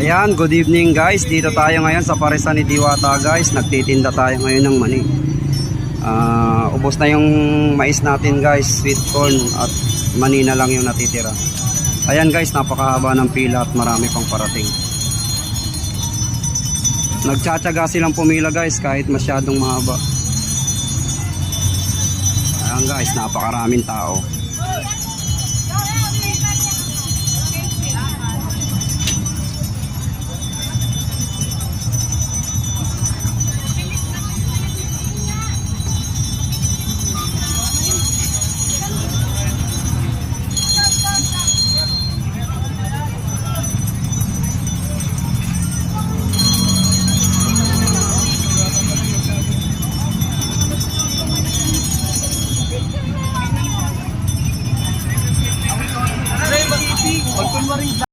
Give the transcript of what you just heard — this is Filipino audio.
Ayan, good evening guys. Dito tayo ngayon sa Parisan ni Diwata guys. Nagtitinda tayo ngayon ng mani. Ubos na yung mais natin guys, sweet corn, at mani na lang yung natitira. Ayan guys, napakahaba ng pila at marami pang parating. Nagtsatsaga silang pumila guys kahit masyadong mahaba. Ayan guys, napakaraming tao.